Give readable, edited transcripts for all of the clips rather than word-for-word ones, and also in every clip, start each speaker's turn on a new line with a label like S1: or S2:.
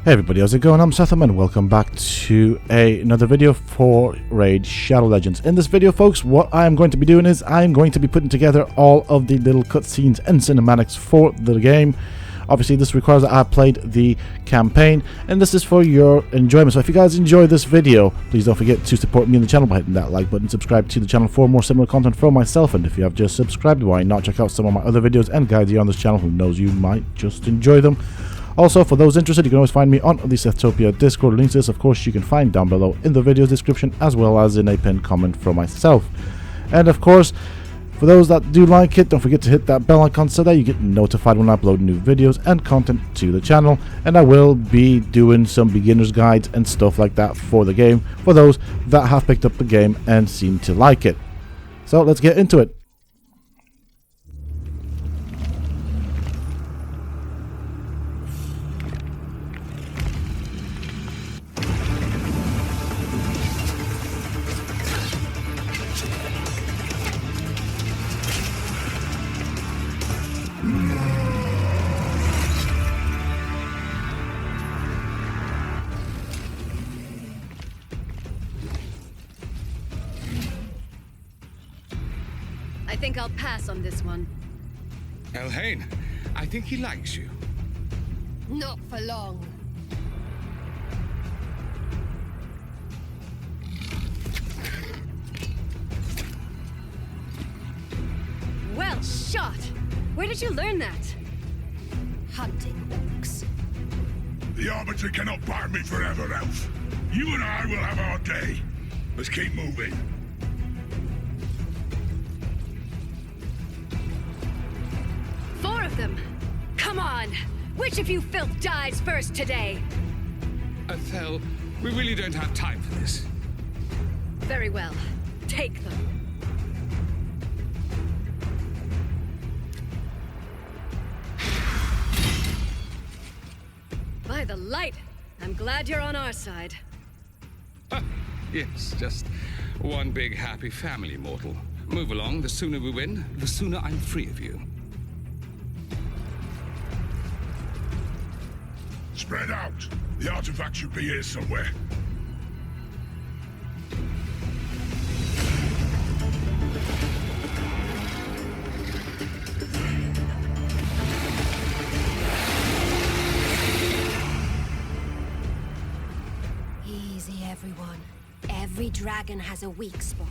S1: Hey everybody, how's it going? I'm Sethum and welcome back to another video for Raid Shadow Legends. In this video, folks, what I am going to be doing is I am going to be putting together all of the little cutscenes and cinematics for the game. Obviously, this requires that I have played the campaign, and this is for your enjoyment. So if you guys enjoy this video, please don't forget to support me on the channel by hitting that like button, subscribe to the channel for more similar content from myself, and if you have just subscribed, why not check out some of my other videos and guides here on this channel. Who knows, you might just enjoy them. Also, for those interested, you can always find me on the Sethtopia Discord. Links to this, of course, you can find down below in the video description, as well as in a pinned comment from myself. And of course, for those that do like it, don't forget to hit that bell icon so that you get notified when I upload new videos and content to the channel. And I will be doing some beginner's guides and stuff like that for the game, for those that have picked up the game and seem to like it. So let's get into it.
S2: I think I'll pass on this one.
S3: Elhain, I think he likes you.
S2: Not for long. Well shot! Where did you learn that? Hunting orcs.
S4: The Arbiter cannot bar me forever, Elf. You and I will have our day. Let's keep moving.
S2: Four of them! Come on! Which of you filth dies first today?
S3: Thel, we really don't have time for this.
S2: Very well. Take them. By the light, I'm glad you're on our side.
S3: Yes, just one big happy family, mortal. Move along, the sooner we win, the sooner I'm free of you.
S4: Spread out. The artifact should be here somewhere.
S5: Easy, everyone. Every dragon has a weak spot.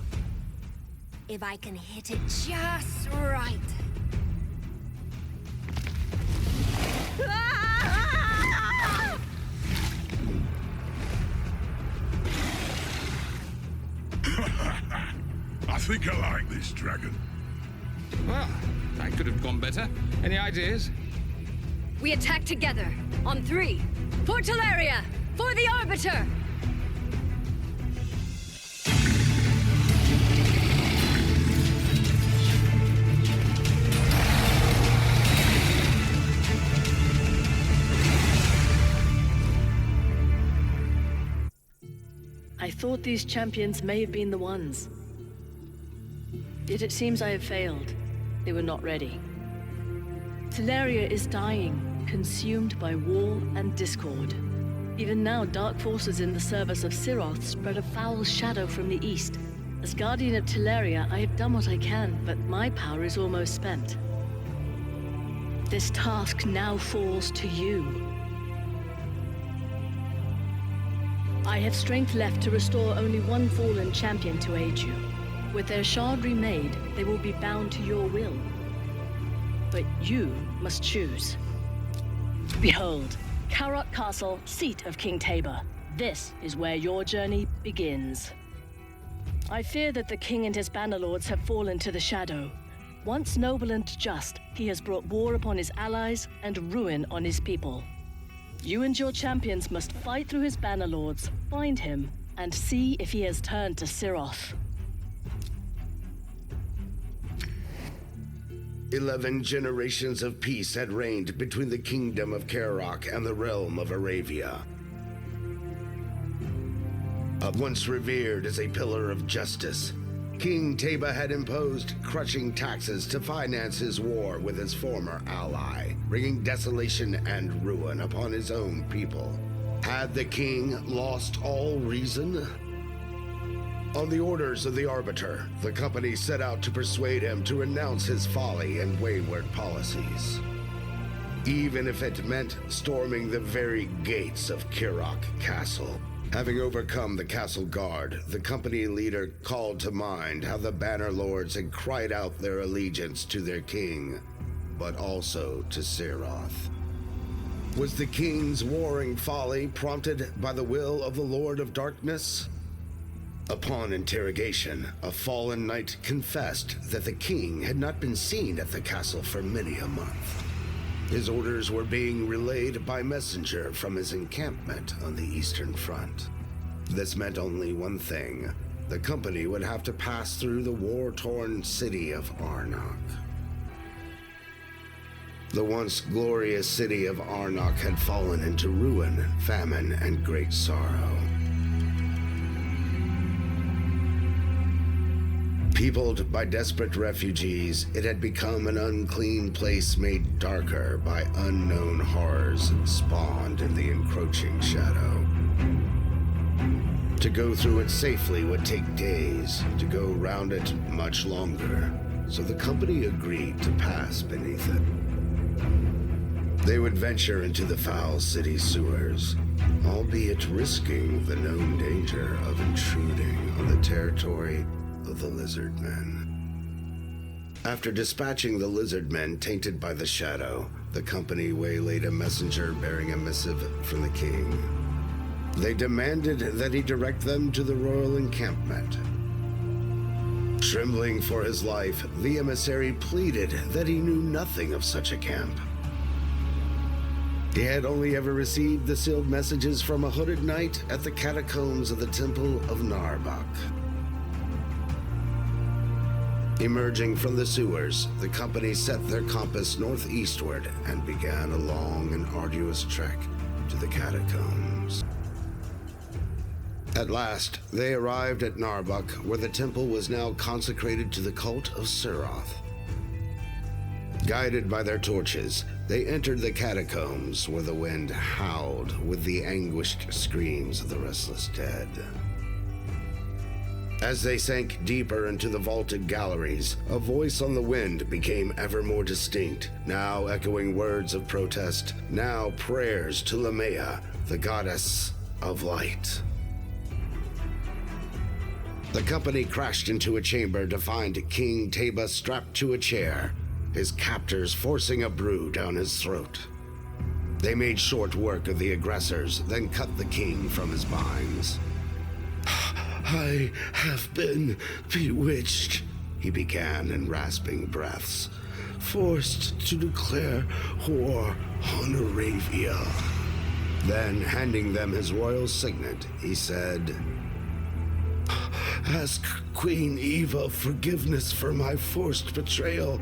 S5: If I can hit it just right.
S4: I think I like this dragon.
S3: Well, that could have gone better. Any ideas?
S2: We attack together. On three. For Tilshire! For the Arbiter!
S6: I thought these champions may have been the ones. Yet it seems I have failed. They were not ready. Tilshire is dying, consumed by war and discord. Even now, dark forces in the service of Siroth spread a foul shadow from the east. As Guardian of Tilshire, I have done what I can, but my power is almost spent. This task now falls to you. I have strength left to restore only one fallen champion to aid you. With their shard remade, they will be bound to your will. But you must choose. Behold, Kaerok Castle, seat of King Tabor. This is where your journey begins. I fear that the king and his bannerlords have fallen to the shadow. Once noble and just, he has brought war upon his allies and ruin on his people. You and your champions must fight through his bannerlords, find him, and see if he has turned to Siroth.
S7: 11 generations of peace had reigned between the kingdom of Kaerok and the realm of Aravia. Once revered as a pillar of justice, King Tabor had imposed crushing taxes to finance his war with his former ally, bringing desolation and ruin upon his own people. Had the king lost all reason? On the orders of the Arbiter, the company set out to persuade him to renounce his folly and wayward policies, even if it meant storming the very gates of Kaerok Castle. Having overcome the castle guard, the company leader called to mind how the Banner Lords had cried out their allegiance to their king, but also to Seroth. Was the king's warring folly prompted by the will of the Lord of Darkness? Upon interrogation, a fallen knight confessed that the king had not been seen at the castle for many a month. His orders were being relayed by messenger from his encampment on the Eastern Front. This meant only one thing. The company would have to pass through the war-torn city of Arnoc. The once glorious city of Arnoc had fallen into ruin, famine, and great sorrow. Peopled by desperate refugees, it had become an unclean place made darker by unknown horrors spawned in the encroaching shadow. To go through it safely would take days, to go round it much longer, so the company agreed to pass beneath it. They would venture into the foul city sewers, albeit risking the known danger of intruding on the territory of the lizard men. After dispatching the lizard men tainted by the shadow, the company waylaid a messenger bearing a missive from the king. They demanded that he direct them to the royal encampment. Trembling for his life, the emissary pleaded that he knew nothing of such a camp. He had only ever received the sealed messages from a hooded knight at the catacombs of the Temple of Narbuk. Emerging from the sewers, the company set their compass northeastward and began a long and arduous trek to the catacombs. At last, they arrived at Narbuk, where the temple was now consecrated to the cult of Seroth. Guided by their torches, they entered the catacombs, where the wind howled with the anguished screams of the restless dead. As they sank deeper into the vaulted galleries, a voice on the wind became ever more distinct, now echoing words of protest, now prayers to Lumaya, the goddess of light. The company crashed into a chamber to find King Teba strapped to a chair, his captors forcing a brew down his throat. They made short work of the aggressors, then cut the king from his binds. "I have been bewitched," he began in rasping breaths, "forced to declare war on Aravia." Then, handing them his royal signet, he said, "Ask Queen Eva forgiveness for my forced betrayal.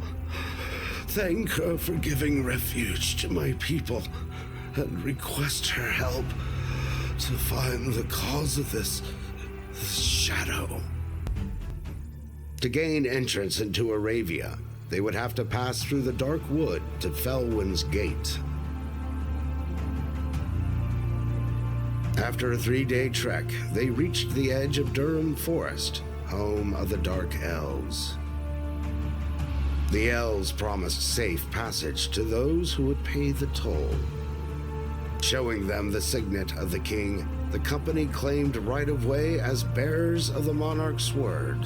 S7: Thank her for giving refuge to my people, and request her help to find the cause of this shadow." To gain entrance into Aravia, they would have to pass through the dark wood to Felwin's gate. After a 3-day trek, they reached the edge of Durham Forest, home of the Dark Elves. The elves promised safe passage to those who would pay the toll. Showing them the signet of the king, the company claimed right-of-way as bearers of the monarch's word.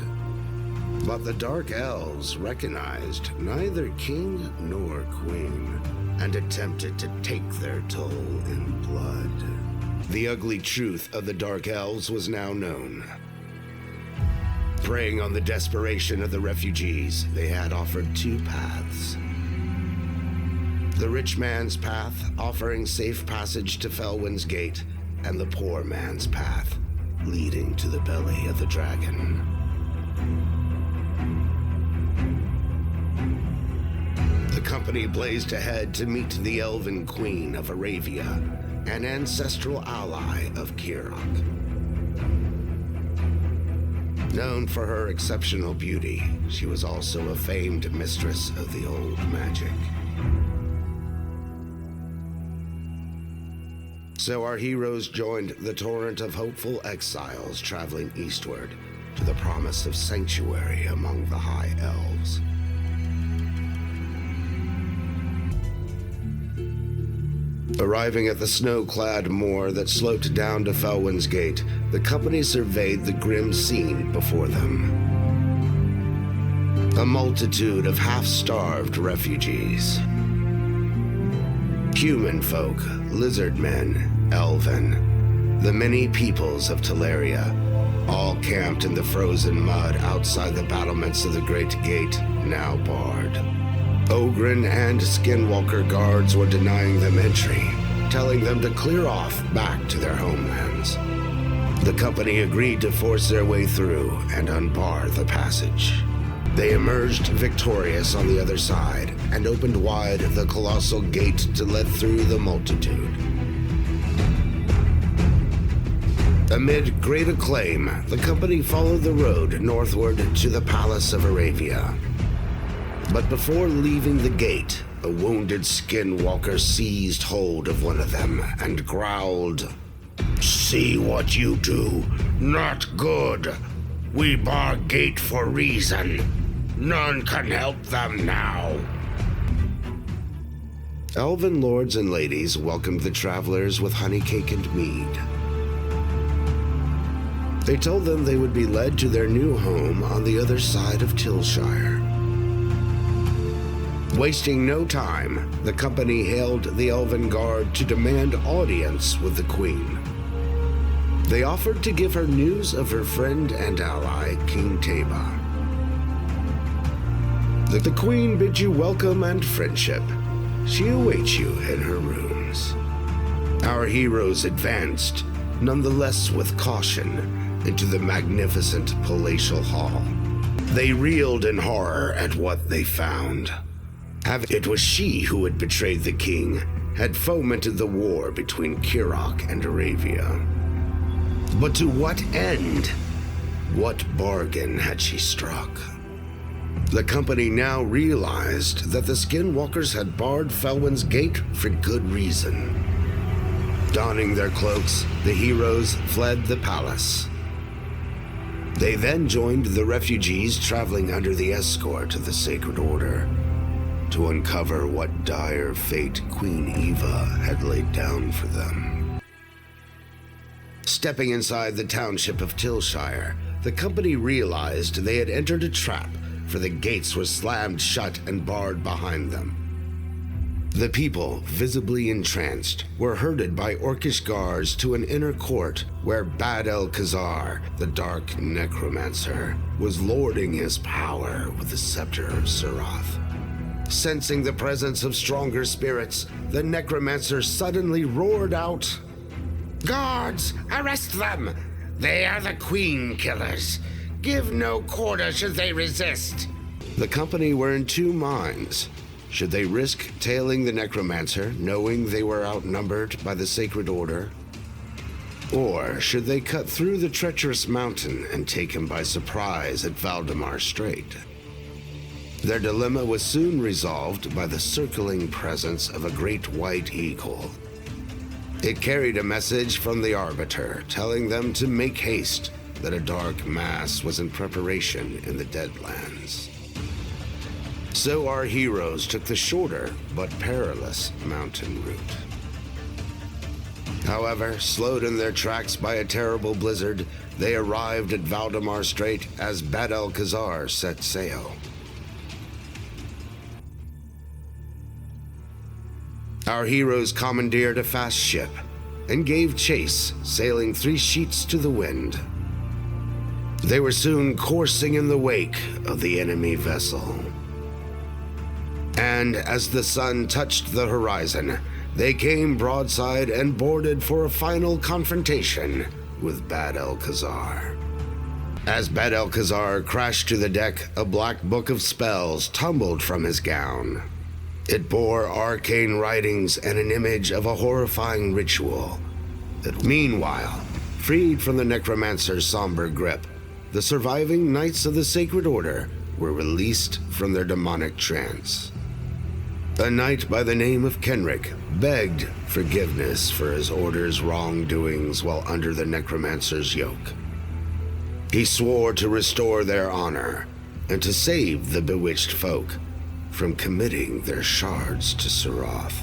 S7: But the Dark Elves recognized neither king nor queen, and attempted to take their toll in blood. The ugly truth of the Dark Elves was now known. Preying on the desperation of the refugees, they had offered 2 paths. The rich man's path, offering safe passage to Felwin's gate, and the poor man's path, leading to the belly of the dragon. The company blazed ahead to meet the Elven Queen of Aravia, an ancestral ally of Kaerok. Known for her exceptional beauty, she was also a famed mistress of the old magic. So our heroes joined the torrent of hopeful exiles traveling eastward to the promise of sanctuary among the High Elves. Arriving at the snow-clad moor that sloped down to Felwin's Gate, the company surveyed the grim scene before them. A multitude of half-starved refugees. Human folk, lizard men, elven, the many peoples of Teleria, all camped in the frozen mud outside the battlements of the Great Gate, now barred. Ogren and Skinwalker guards were denying them entry, telling them to clear off back to their homelands. The company agreed to force their way through and unbar the passage. They emerged victorious on the other side and opened wide the colossal gate to let through the multitude. Amid great acclaim, the company followed the road northward to the Palace of Aravia. But before leaving the gate, a wounded skinwalker seized hold of one of them and growled, "See what you do. Not good. We bar gate for reason. None can help them now." Elven lords and ladies welcomed the travelers with honey cake and mead. They told them they would be led to their new home on the other side of Tilshire. Wasting no time, the company hailed the Elven Guard to demand audience with the Queen. They offered to give her news of her friend and ally, King Teba. The Queen bids you welcome and friendship. She awaits you in her rooms. Our heroes advanced, nonetheless with caution, into the magnificent palatial hall. They reeled in horror at what they found. It was she who had betrayed the king, had fomented the war between Kaerok and Aravia. But to what end? What bargain had she struck? The company now realized that the Skinwalkers had barred Felwin's Gate for good reason. Donning their cloaks, the heroes fled the palace. They then joined the refugees traveling under the escort of the Sacred Order to uncover what dire fate Queen Eva had laid down for them. Stepping inside the township of Tilshire, the company realized they had entered a trap, for the gates were slammed shut and barred behind them. The people, visibly entranced, were herded by orcish guards to an inner court where Bad-el-Khazar, the dark necromancer, was lording his power with the scepter of Surath. Sensing the presence of stronger spirits, the necromancer suddenly roared out, "Guards, arrest them! They are the Queen Killers. Give no quarter should they resist." The company were in two minds. Should they risk tailing the necromancer, knowing they were outnumbered by the Sacred Order? Or should they cut through the treacherous mountain and take him by surprise at Valdemar Strait? Their dilemma was soon resolved by the circling presence of a great white eagle. It carried a message from the Arbiter telling them to make haste, that a dark mass was in preparation in the Deadlands. So our heroes took the shorter but perilous mountain route. However, slowed in their tracks by a terrible blizzard, they arrived at Valdemar Strait as Bad-el-Khazar set sail. Our heroes commandeered a fast ship and gave chase, sailing 3 sheets to the wind. They were soon coursing in the wake of the enemy vessel. And as the sun touched the horizon, they came broadside and boarded for a final confrontation with Bad-el-Khazar. As Bad-el-Khazar crashed to the deck, a black book of spells tumbled from his gown. It bore arcane writings and an image of a horrifying ritual. Meanwhile, freed from the necromancer's somber grip, the surviving Knights of the Sacred Order were released from their demonic trance. A knight by the name of Kenric begged forgiveness for his order's wrongdoings while under the necromancer's yoke. He swore to restore their honor and to save the bewitched folk from committing their shards to Seroth.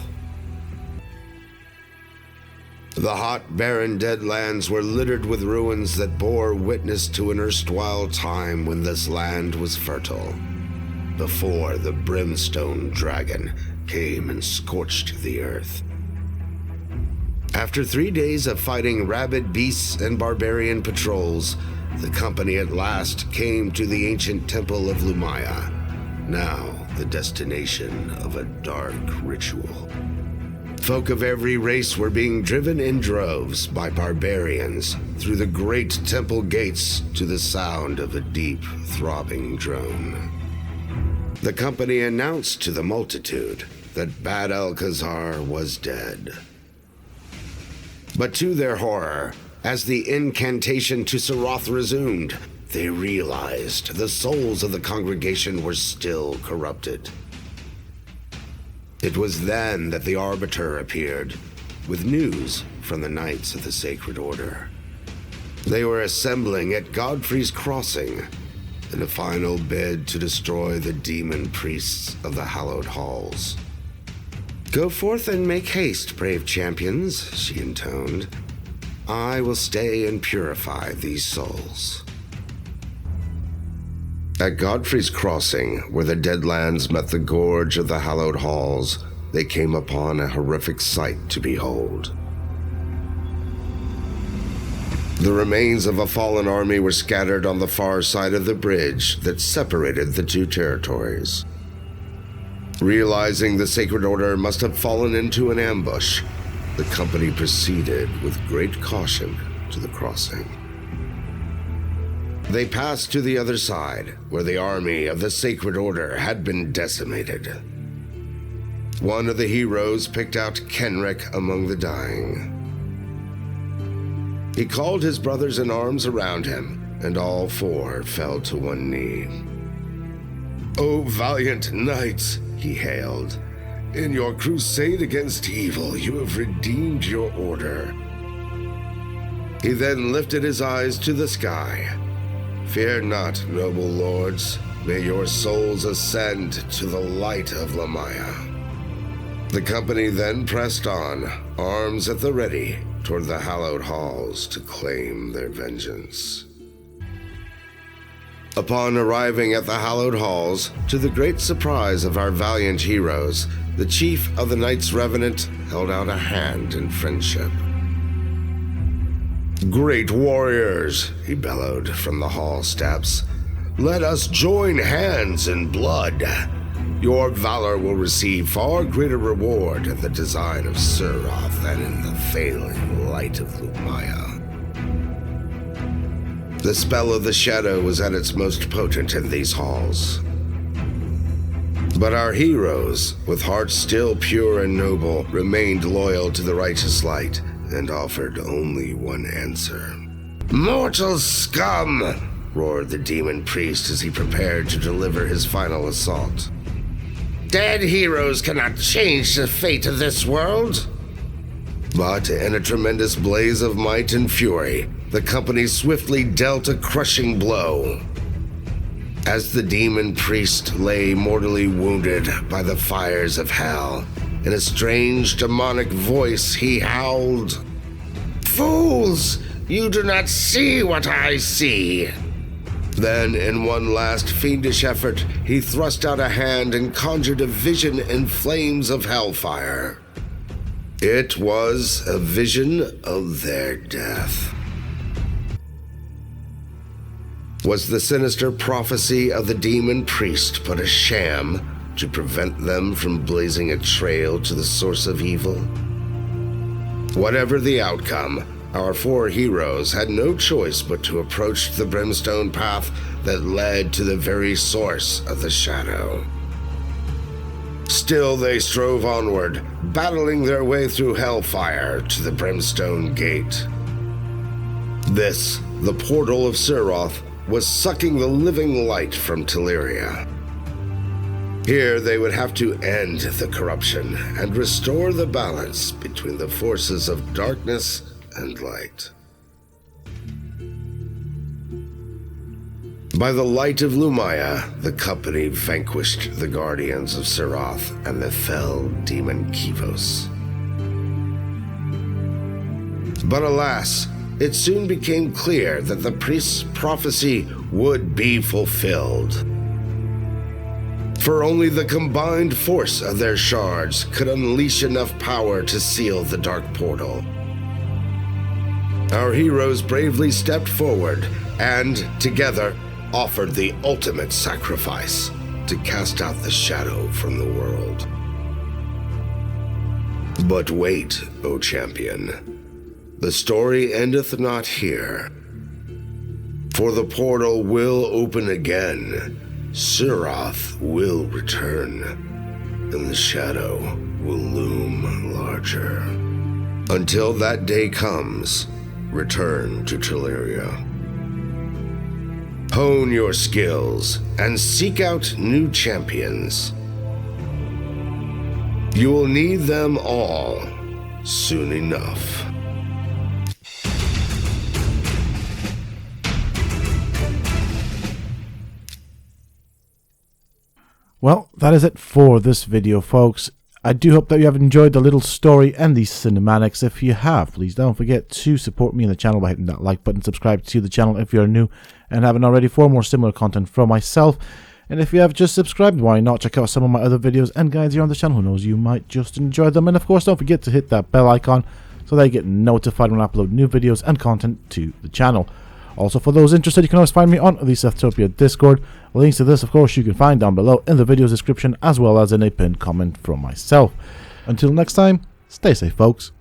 S7: The hot, barren Deadlands were littered with ruins that bore witness to an erstwhile time when this land was fertile, before the Brimstone Dragon came and scorched the earth. After 3 days of fighting rabid beasts and barbarian patrols, the company at last came to the ancient temple of Lumaya, now the destination of a dark ritual. Folk of every race were being driven in droves by barbarians through the great temple gates to the sound of a deep, throbbing drone. The company announced to the multitude that Bad Alcazar was dead. But to their horror, as the incantation to Seroth resumed, they realized the souls of the congregation were still corrupted. It was then that the Arbiter appeared, with news from the Knights of the Sacred Order. They were assembling at Godfrey's Crossing in a final bid to destroy the demon priests of the Hallowed Halls. "Go forth and make haste, brave champions," she intoned. "I will stay and purify these souls." At Godfrey's Crossing, where the Deadlands met the gorge of the Hallowed Halls, they came upon a horrific sight to behold. The remains of a fallen army were scattered on the far side of the bridge that separated the two territories. Realizing the Sacred Order must have fallen into an ambush, the company proceeded with great caution to the crossing. They passed to the other side, where the army of the Sacred Order had been decimated. One of the heroes picked out Kenrick among the dying. He called his brothers in arms around him, and all four fell to one knee. "O valiant knights," he hailed, "in your crusade against evil, you have redeemed your order." He then lifted his eyes to the sky. "Fear not, noble lords. May your souls ascend to the light of Lumaya." The company then pressed on, arms at the ready, toward the Hallowed Halls to claim their vengeance. Upon arriving at the Hallowed Halls, to the great surprise of our valiant heroes, the chief of the Knights Revenant held out a hand in friendship. "Great warriors," he bellowed from the hall steps, "let us join hands in blood. Your valor will receive far greater reward in the design of Seroth than in the failing light of Lumaya." The spell of the shadow was at its most potent in these halls. But our heroes, with hearts still pure and noble, remained loyal to the righteous light and offered only one answer. "Mortal scum!" roared the demon priest as he prepared to deliver his final assault. "Dead heroes cannot change the fate of this world." But in a tremendous blaze of might and fury, the company swiftly dealt a crushing blow. As the demon priest lay mortally wounded by the fires of hell, in a strange demonic voice he howled, "Fools! You do not see what I see!" Then, in one last fiendish effort, he thrust out a hand and conjured a vision in flames of hellfire. It was a vision of their death. Was the sinister prophecy of the demon priest but a sham to prevent them from blazing a trail to the source of evil? Whatever the outcome, our four heroes had no choice but to approach the Brimstone Path that led to the very source of the shadow. Still they strove onward, battling their way through hellfire to the Brimstone Gate. This, the portal of Seroth, was sucking the living light from Tilshire. Here they would have to end the corruption and restore the balance between the forces of darkness and light. By the light of Lumaya, the company vanquished the guardians of Serath and the fell demon Kivos. But alas, it soon became clear that the priest's prophecy would be fulfilled. For only the combined force of their shards could unleash enough power to seal the dark portal. Our heroes bravely stepped forward and, together, offered the ultimate sacrifice to cast out the shadow from the world. But wait, O champion. The story endeth not here. For the portal will open again, Serath will return, and the shadow will loom larger. Until that day comes, return to Tilshire. Hone your skills and seek out new champions. You will need them all soon enough.
S1: Well, that is it for this video, folks. I do hope that you have enjoyed the little story and these cinematics. If you have, please don't forget to support me in the channel by hitting that like button, subscribe to the channel if you're new and haven't already for more similar content from myself. And if you have just subscribed, why not check out some of my other videos and guides here on the channel? Who knows, you might just enjoy them. And of course, don't forget to hit that bell icon so that you get notified when I upload new videos and content to the channel. Also, for those interested, you can always find me on the Sethtopia Discord. Links to this, of course, you can find down below in the video's description, as well as in a pinned comment from myself. Until next time, stay safe, folks.